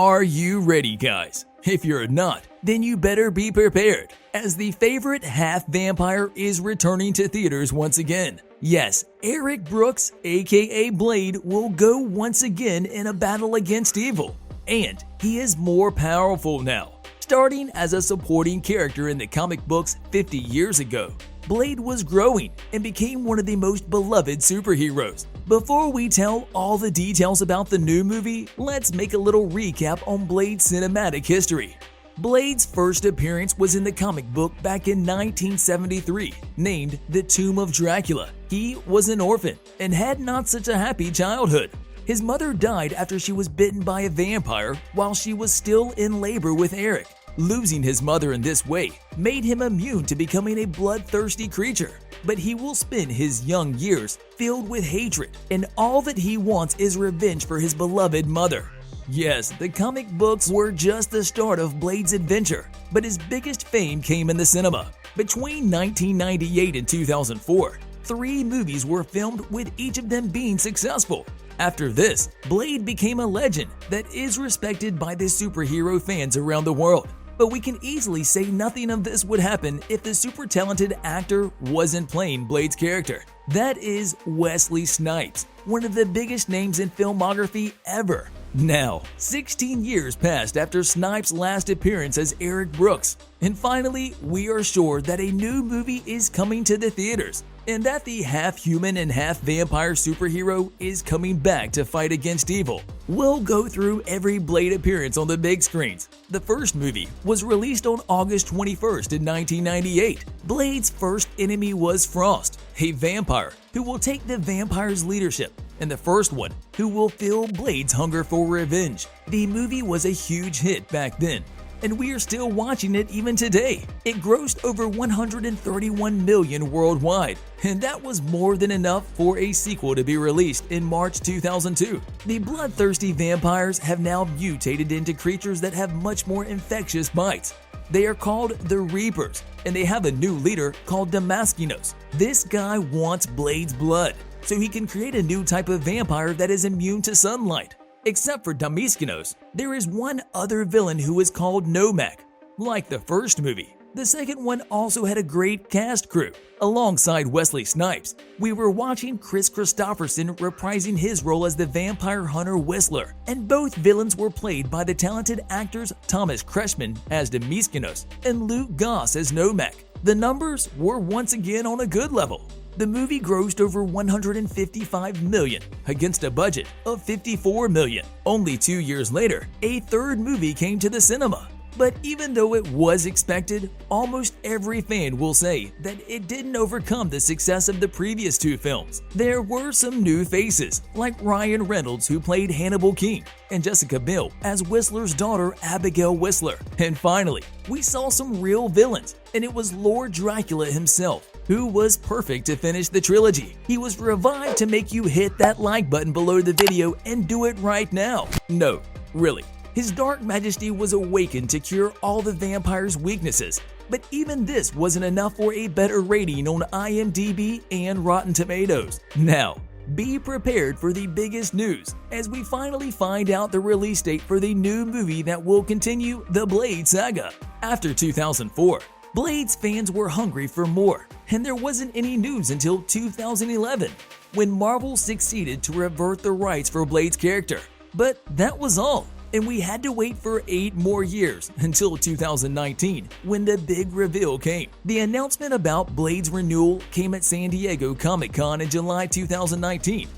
Are you ready, guys? If you're not, then you better be prepared, as the favorite half-vampire is returning to theaters once again. Yes, Eric Brooks, aka Blade, will go once again in a battle against evil, and he is more powerful now. Starting as a supporting character in the comic books 50 years ago, Blade was growing and became one of the most beloved superheroes. Before we tell all the details about the new movie, let's make a little recap on Blade's cinematic history. Blade's first appearance was in the comic book back in 1973, named The Tomb of Dracula. He was an orphan and had not such a happy childhood. His mother died after she was bitten by a vampire while she was still in labor with Eric. Losing his mother in this way made him immune to becoming a bloodthirsty creature, but he will spend his young years filled with hatred, and all that he wants is revenge for his beloved mother. Yes, the comic books were just the start of Blade's adventure, but his biggest fame came in the cinema. Between 1998 and 2004, 3 movies were filmed, with each of them being successful. After this, Blade became a legend that is respected by the superhero fans around the world. But we can easily say nothing of this would happen if the super talented actor wasn't playing Blade's character. That is Wesley Snipes, one of the biggest names in filmography ever. Now, 16 years passed after Snipes' last appearance as Eric Brooks, and finally, we are sure that a new movie is coming to the theaters, and that the half-human and half-vampire superhero is coming back to fight against evil. We'll go through every Blade appearance on the big screens. The first movie was released on August 21st in 1998. Blade's first enemy was Frost, a vampire who will take the vampire's leadership, and the first one who will feel Blade's hunger for revenge. The movie was a huge hit back then, and we are still watching it even today. It grossed over $131 million worldwide, and that was more than enough for a sequel to be released in March 2002. The bloodthirsty vampires have now mutated into creatures that have much more infectious bites. They are called the Reapers, and they have a new leader called Damaskinos. This guy wants Blade's blood, so he can create a new type of vampire that is immune to sunlight. Except for Damaskinos, there is one other villain who is called Nomak. Like the first movie, the second one also had a great cast crew. Alongside Wesley Snipes, we were watching Kristofferson reprising his role as the vampire hunter Whistler, and both villains were played by the talented actors Thomas Kretschmann as Damaskinos and Luke Goss as Nomak. The numbers were once again on a good level. The movie grossed over $155 million against a budget of $54 million. Only 2 years later, a third movie came to the cinema. But even though it was expected, almost every fan will say that it didn't overcome the success of the previous 2 films. There were some new faces, like Ryan Reynolds, who played Hannibal King, and Jessica Biel as Whistler's daughter Abigail Whistler. And finally, we saw some real villains, and it was Lord Dracula himself, who was perfect to finish the trilogy. He was revived to make you hit that like button below the video and do it right now. No, really. His dark majesty was awakened to cure all the vampire's weaknesses, but even this wasn't enough for a better rating on IMDb and Rotten Tomatoes. Now, be prepared for the biggest news as we finally find out the release date for the new movie that will continue the Blade saga. After 2004, Blade's fans were hungry for more, and there wasn't any news until 2011, when Marvel succeeded to revert the rights for Blade's character. But that was all, and we had to wait for 8 more years until 2019, when the big reveal came. The announcement about Blade's renewal came at San Diego Comic-Con in July 2019.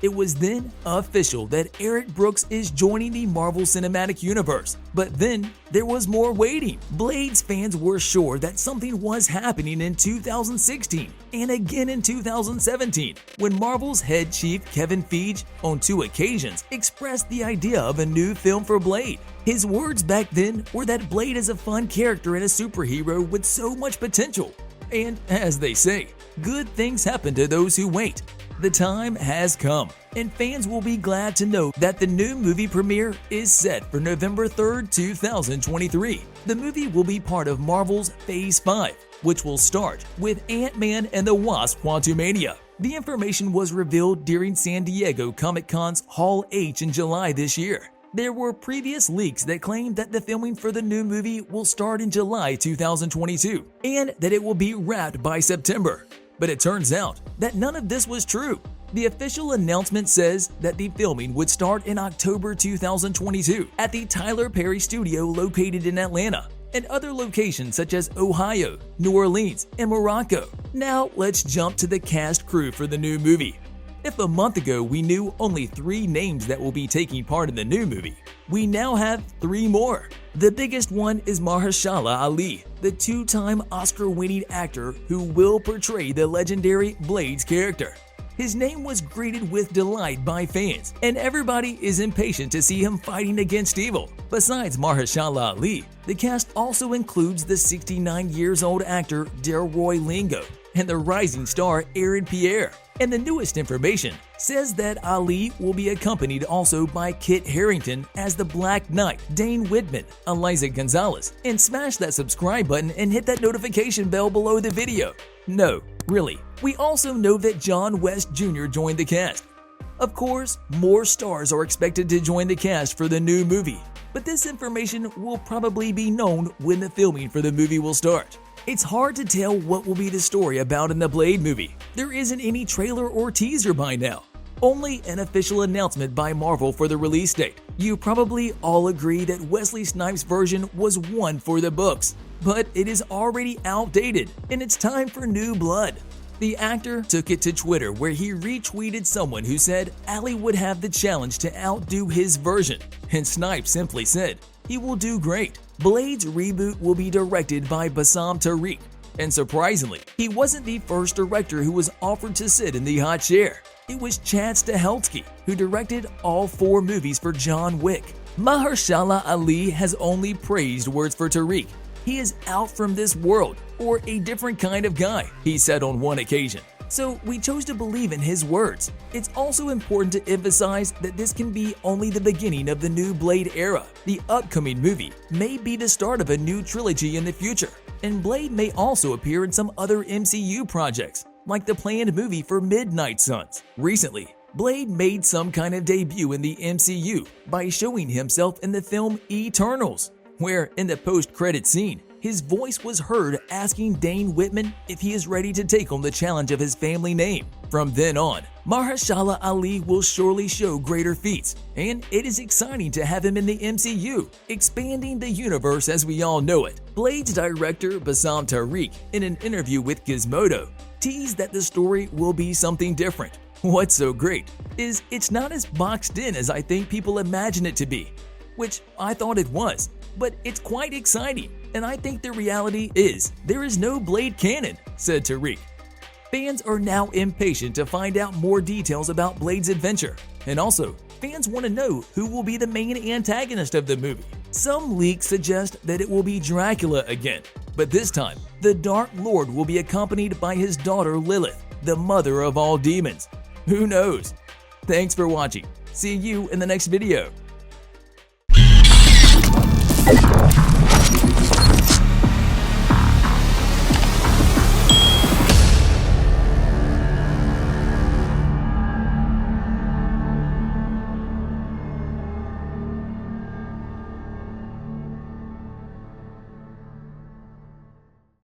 It was then official that Eric Brooks is joining the Marvel Cinematic Universe. But then there was more waiting. Blade's fans were sure that something was happening in 2016 and again in 2017, when Marvel's head chief Kevin Feige, on 2 occasions, expressed the idea of a new film for Blade. His words back then were that Blade is a fun character and a superhero with so much potential. And as they say, good things happen to those who wait. The time has come, and fans will be glad to know that the new movie premiere is set for November 3rd, 2023. The movie will be part of Marvel's Phase 5, which will start with Ant-Man and the Wasp: Quantumania. The information was revealed during San Diego Comic-Con's Hall H in July this year. There were previous leaks that claimed that the filming for the new movie will start in July 2022 and that it will be wrapped by September. But it turns out that none of this was true. The official announcement says that the filming would start in October 2022 at the Tyler Perry studio located in Atlanta and other locations such as Ohio, New Orleans, and Morocco. Now let's jump to the cast crew for the new movie. If a month ago we knew only 3 names that will be taking part in the new movie, we now have 3 more. The biggest one is Mahershala Ali, the 2-time Oscar-winning actor who will portray the legendary Blades character. His name was greeted with delight by fans, and everybody is impatient to see him fighting against evil. Besides Mahershala Ali, the cast also includes the 69-year-old actor Delroy Lingo and the rising star Aaron Pierre. And the newest information says that Ali will be accompanied also by Kit Harington as the Black Knight, Dane Whitman, Eliza Gonzalez, and smash that subscribe button and hit that notification bell below the video. No, really. We also know that John West Jr. joined the cast. Of course, more stars are expected to join the cast for the new movie, but this information will probably be known when the filming for the movie will start. It's hard to tell what will be the story about in the Blade movie. There isn't any trailer or teaser by now. Only an official announcement by Marvel for the release date. You probably all agree that Wesley Snipes' version was one for the books, but it is already outdated and it's time for new blood. The actor took it to Twitter where he retweeted someone who said Ali would have the challenge to outdo his version, and Snipes simply said, "He will do great." Blade's reboot will be directed by Bassam Tariq, and surprisingly, he wasn't the first director who was offered to sit in the hot chair. It was Chad Stahelski, who directed all 4 movies for John Wick. Mahershala Ali has only praised words for Tariq. "He is out from this world, or a different kind of guy," he said on one occasion. So we chose to believe in his words. It's also important to emphasize that this can be only the beginning of the new Blade era. The upcoming movie may be the start of a new trilogy in the future, and Blade may also appear in some other MCU projects, like the planned movie for Midnight Suns. Recently, Blade made some kind of debut in the MCU by showing himself in the film Eternals, where in the post-credit scene, his voice was heard asking Dane Whitman if he is ready to take on the challenge of his family name. From then on, Mahershala Ali will surely show greater feats, and it is exciting to have him in the MCU, expanding the universe as we all know it. Blade's director Bassam Tariq, in an interview with Gizmodo, teased that the story will be something different. What's so great is it's not as boxed in as I think people imagine it to be, which I thought it was, but it's quite exciting. And I think the reality is there is no Blade canon, said Tariq. Fans are now impatient to find out more details about Blade's adventure. And also, fans want to know who will be the main antagonist of the movie. Some leaks suggest that it will be Dracula again, but this time, the Dark Lord will be accompanied by his daughter Lilith, the mother of all demons. Who knows? Thanks for watching. See you in the next video.